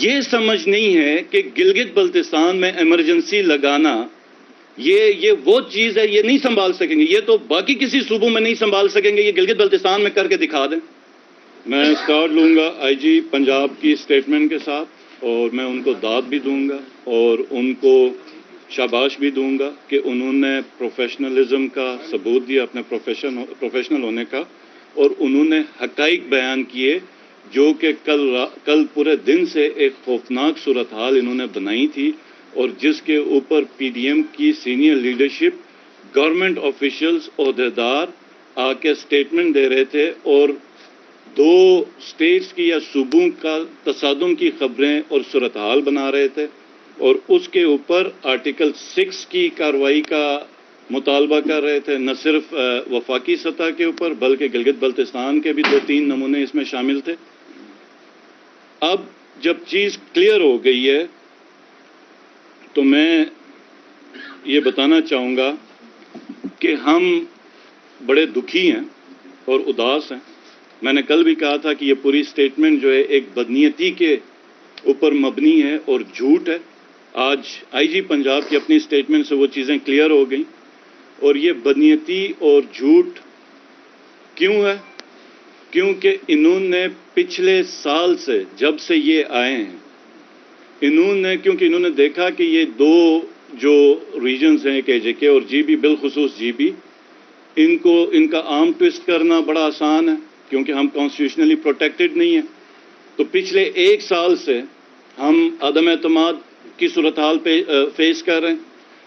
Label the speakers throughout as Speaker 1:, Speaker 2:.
Speaker 1: یہ سمجھ نہیں ہے کہ گلگت بلتستان میں ایمرجنسی لگانا یہ وہ چیز ہے، یہ نہیں سنبھال سکیں گے. یہ تو باقی کسی صوبوں میں نہیں سنبھال سکیں گے، یہ گلگت بلتستان میں کر کے دکھا دیں. میں اسٹارٹ لوں گا آئی جی پنجاب کی سٹیٹمنٹ کے ساتھ، اور میں ان کو داد بھی دوں گا اور ان کو شاباش بھی دوں گا کہ انہوں نے پروفیشنلزم کا ثبوت دیا، اپنے پروفیشنل ہونے کا، اور انہوں نے حقائق بیان کیے جو کہ کل پورے دن سے ایک خوفناک صورتحال انہوں نے بنائی تھی، اور جس کے اوپر پی ڈی ایم کی سینئر لیڈرشپ، گورنمنٹ آفیشلز، عہدیدار آ کے سٹیٹمنٹ دے رہے تھے اور دو سٹیٹس کی یا صوبوں کا تصادم کی خبریں اور صورتحال بنا رہے تھے، اور اس کے اوپر آرٹیکل 6 کی کارروائی کا مطالبہ کر رہے تھے، نہ صرف وفاقی سطح کے اوپر بلکہ گلگت بلتستان کے بھی 2-3 نمونے اس میں شامل تھے. اب جب چیز کلیئر ہو گئی ہے تو میں یہ بتانا چاہوں گا کہ ہم بڑے دکھی ہیں اور اداس ہیں. میں نے کل بھی کہا تھا کہ یہ پوری سٹیٹمنٹ جو ہے ایک بدنیتی کے اوپر مبنی ہے اور جھوٹ ہے. آج آئی جی پنجاب کی اپنی سٹیٹمنٹ سے وہ چیزیں کلیئر ہو گئیں. اور یہ بدنیتی اور جھوٹ کیوں ہے؟ کیونکہ انہوں نے پچھلے سال سے جب سے یہ آئے ہیں کیونکہ انہوں نے دیکھا کہ یہ دو جو ریجنز ہیں کے جے کے اور جی بی، بالخصوص جی بی، ان کا آرم ٹوسٹ کرنا بڑا آسان ہے کیونکہ ہم کانسٹیٹیوشنلی پروٹیکٹڈ نہیں ہیں. تو پچھلے 1 سال سے ہم عدم اعتماد کی صورتحال پہ فیس کر رہے ہیں.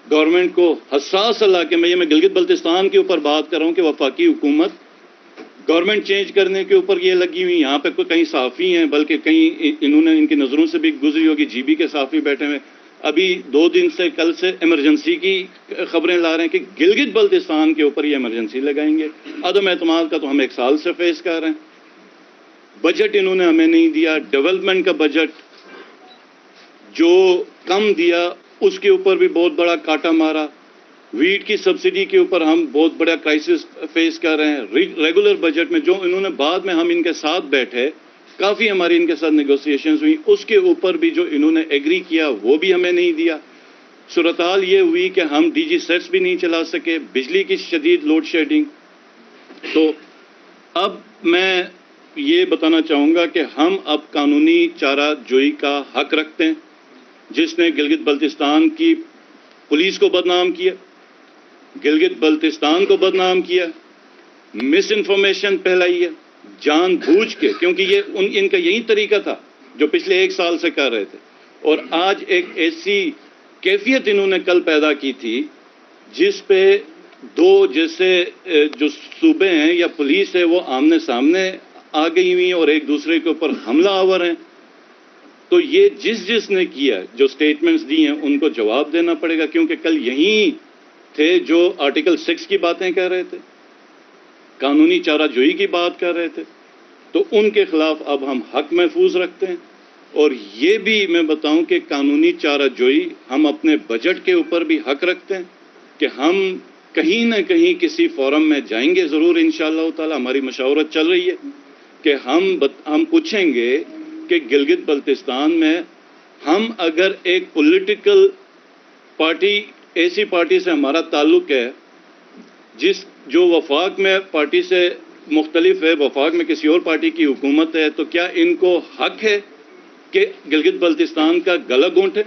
Speaker 1: گورنمنٹ کو حساس علاقے میں، یہ میں گلگت بلتستان کے اوپر بات کر رہا ہوں کہ وفاقی حکومت گورنمنٹ چینج کرنے کے اوپر یہ لگی ہوئی. یہاں پہ کہیں صحافی ہیں، بلکہ کہیں انہوں نے ان کی نظروں سے بھی گزری ہوگی، جی بی کے صحافی بیٹھے ہوئے ابھی 2 دن سے، کل سے ایمرجنسی کی خبریں لا رہے ہیں کہ گلگت بلتستان کے اوپر یہ ایمرجنسی لگائیں گے. عدم اعتماد کا تو ہم 1 سال سے فیس کر رہے ہیں. بجٹ انہوں نے ہمیں نہیں دیا. ڈیولپمنٹ کا بجٹ جو کم دیا اس کے اوپر بھی بہت بڑا کاٹا مارا. ویٹ کی سبسڈی کے اوپر ہم بہت بڑا کرائسس فیس کر رہے ہیں. ریگولر بجٹ میں جو انہوں نے بعد میں ہم ان کے ساتھ بیٹھے، کافی ہماری ان کے ساتھ نیگوسیشنز ہوئی، اس کے اوپر بھی جو انہوں نے ایگری کیا وہ بھی ہمیں نہیں دیا. صورتحال یہ ہوئی کہ ہم ڈی جی سیٹس بھی نہیں چلا سکے، بجلی کی شدید لوڈ شیڈنگ. تو اب میں یہ بتانا چاہوں گا کہ ہم اب قانونی چارہ جوئی کا حق رکھتے ہیں. جس نے گلگت بلتستان کی پولیس کو بدنام کیا، گلگت بلتستان کو بدنام کیا، مس انفارمیشن پھیلائی ہے جان بوجھ کے، کیونکہ یہ ان کا یہی طریقہ تھا جو پچھلے 1 سال سے کر رہے تھے. اور آج ایک ایسی کیفیت انہوں نے کل پیدا کی تھی جس پہ دو جیسے جو صوبے ہیں یا پولیس ہے وہ آمنے سامنے آ گئی ہوئی ہیں اور ایک دوسرے کے اوپر حملہ آور ہیں. تو یہ جس نے کیا، جو سٹیٹمنٹس دی ہیں ان کو جواب دینا پڑے گا، کیونکہ کل یہی تھے جو آرٹیکل 6 کی باتیں کر رہے تھے، قانونی چارہ جوئی کی بات کر رہے تھے. تو ان کے خلاف اب ہم حق محفوظ رکھتے ہیں. اور یہ بھی میں بتاؤں کہ قانونی چارہ جوئی ہم اپنے بجٹ کے اوپر بھی حق رکھتے ہیں کہ ہم کہیں نہ کہیں کسی فورم میں جائیں گے ضرور انشاءاللہ تعالی. ہماری مشاورت چل رہی ہے کہ ہم پوچھیں گے کہ گلگت بلتستان میں ہم اگر ایک پولیٹیکل پارٹی، ایسی پارٹی سے ہمارا تعلق ہے جو وفاق میں پارٹی سے مختلف ہے، وفاق میں کسی اور پارٹی کی حکومت ہے، تو کیا ان کو حق ہے کہ گلگت بلتستان کا گلا گھونٹے؟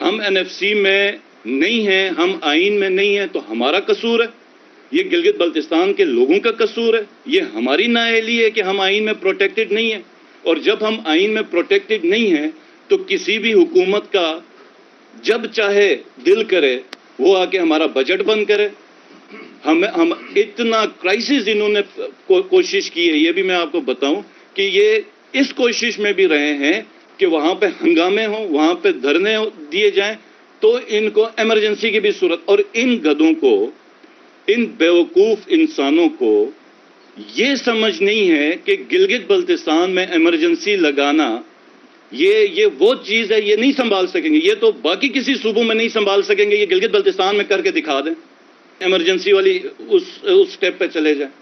Speaker 1: ہم این ایف سی میں نہیں ہیں، ہم آئین میں نہیں ہیں، تو ہمارا قصور ہے؟ یہ گلگت بلتستان کے لوگوں کا قصور ہے؟ یہ ہماری نااہلی ہے کہ ہم آئین میں پروٹیکٹڈ نہیں ہیں؟ اور جب ہم آئین میں پروٹیکٹڈ نہیں ہیں تو کسی بھی حکومت کا جب چاہے دل کرے وہ آ کے ہمارا بجٹ بند کرے. ہم اتنا کرائسس انہوں نے کوشش کی ہے، یہ بھی میں آپ کو بتاؤں کہ یہ اس کوشش میں بھی رہے ہیں کہ وہاں پہ ہنگامے ہوں، وہاں پہ دھرنے دیے جائیں، تو ان کو ایمرجنسی کی بھی صورت. اور ان گدوں کو، ان بیوقوف انسانوں کو یہ سمجھ نہیں ہے کہ گلگت بلتستان میں ایمرجنسی لگانا یہ وہ چیز ہے، یہ نہیں سنبھال سکیں گے. یہ تو باقی کسی صوبوں میں نہیں سنبھال سکیں گے، یہ گلگت بلتستان میں کر کے دکھا دیں، ایمرجنسی والی اس سٹیپ پہ چلے جائیں.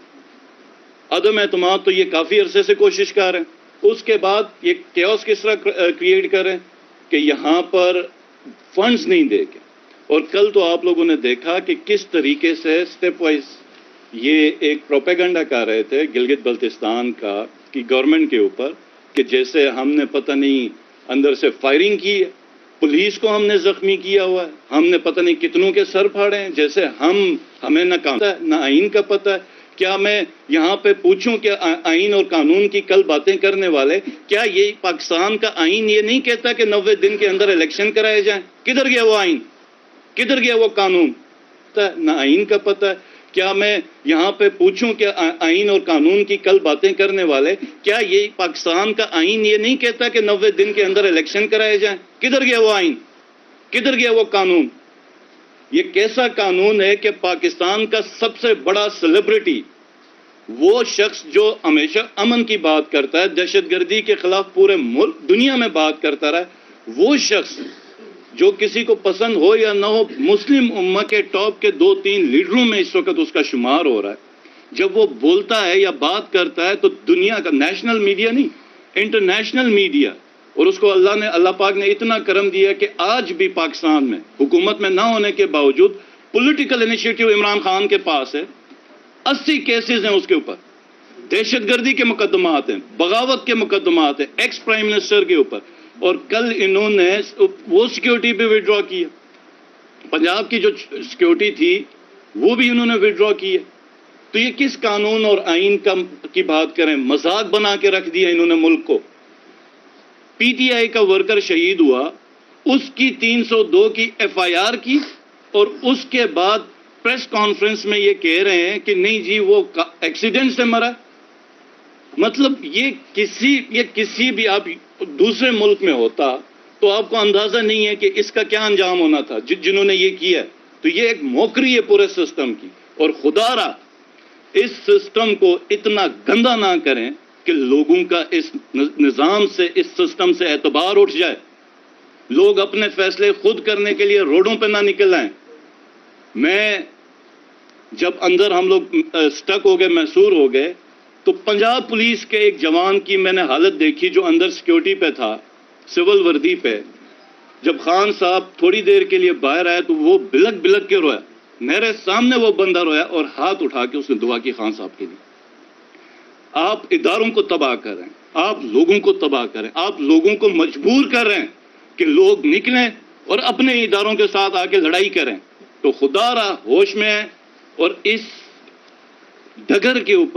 Speaker 1: عدم اعتماد تو یہ کافی عرصے سے کوشش کر رہے ہیں. اس کے بعد یہ کیوس کس طرح کریٹ کریں کہ یہاں پر فنڈز نہیں دے کے. اور کل تو آپ لوگوں نے دیکھا کہ کس طریقے سے اسٹیپ وائز یہ ایک پروپیگنڈا کر رہے تھے گلگت بلتستان کا کہ گورنمنٹ کے اوپر کہ جیسے ہم نے پتہ نہیں اندر سے فائرنگ کی ہے, پولیس کو ہم نے زخمی کیا ہوا ہے, ہم نے پتہ نہیں کتنوں کے سر پھاڑے ہیں, جیسے ہمیں نہ نہ آئین کا پتہ ہے. کیا میں یہاں پہ پوچھوں کہ آئین اور قانون کی کل باتیں کرنے والے, کیا یہ پاکستان کا آئین یہ نہیں کہتا کہ 90 دن کے اندر الیکشن کرائے جائیں؟ کدھر گیا وہ آئین, کدھر گیا وہ قانون؟ نہ آئین کا پتہ ہے. کیا میں یہاں پہ پوچھوں کہ آئین اور قانون کی کل باتیں کرنے والے, کیا یہ پاکستان کا آئین یہ نہیں کہتا کہ 90 دن کے اندر الیکشن کرائے جائیں؟ کدھر گیا وہ آئین, کدھر گیا وہ قانون؟ یہ کیسا قانون ہے کہ پاکستان کا سب سے بڑا سیلیبریٹی, وہ شخص جو ہمیشہ امن کی بات کرتا ہے, دہشت گردی کے خلاف پورے ملک دنیا میں بات کرتا رہا, وہ شخص جو کسی کو پسند ہو یا نہ ہو مسلم امت کے ٹاپ کے 2-3 لیڈروں میں اس وقت اس کا شمار ہو رہا ہے, جب وہ بولتا ہے یا بات کرتا ہے تو دنیا کا نیشنل میڈیا نہیں, انٹرنیشنل میڈیا, اور اس کو اللہ پاک نے اتنا کرم دیا کہ آج بھی پاکستان میں حکومت میں نہ ہونے کے باوجود پولیٹیکل انیشیٹو عمران خان کے پاس ہے. 80 کیسز ہیں اس کے اوپر, دہشت گردی کے مقدمات ہیں, بغاوت کے مقدمات ہیں ایکس پرائم منسٹر کے اوپر. اور کل انہوں نے وہ سیکیورٹی بھی وڈرا کی ہے, پنجاب کی جو سیکیورٹی تھی وہ بھی انہوں نے وڈرا کی ہے. تو یہ کس قانون اور آئین کی بات کریں؟ مذاق بنا کے رکھ دیا انہوں نے ملک کو. پی ٹی آئی کا ورکر شہید ہوا, اس کی 302 کی ایف آئی آر کی, اور اس کے بعد پریس کانفرنس میں یہ کہہ رہے ہیں کہ نہیں جی وہ ایکسیڈنٹ سے مرا. مطلب یہ کسی بھی آپ دوسرے ملک میں ہوتا تو آپ کو اندازہ نہیں ہے کہ اس کا کیا انجام ہونا تھا جنہوں نے یہ کیا. تو یہ ایک موکری ہے پورے سسٹم کی, اور خدا را اس سسٹم کو اتنا گندا نہ کریں کہ لوگوں کا اس نظام سے, اس سسٹم سے اعتبار اٹھ جائے, لوگ اپنے فیصلے خود کرنے کے لیے روڈوں پہ نہ نکل آئیں. میں جب اندر ہم لوگ سٹک ہو گئے, محصور ہو گئے, تو پنجاب پولیس کے ایک جوان کی میں نے حالت دیکھی جو اندر سیکیورٹی پہ تھا, سول وردی پہ. جب خان صاحب تھوڑی دیر کے لیے باہر آئے تو وہ بلک بلک کے رویا, میرے سامنے وہ بندہ رویا اور ہاتھ اٹھا کے اس نے دعا کی خان صاحب کے لیے. آپ اداروں کو تباہ کر رہے ہیں, آپ لوگوں کو تباہ کریں, آپ لوگوں کو مجبور کر رہے ہیں کہ لوگ نکلیں اور اپنے اداروں کے ساتھ آ کے لڑائی کریں. تو خدا را ہوش میں ہے, اور اس ڈگر کے اوپر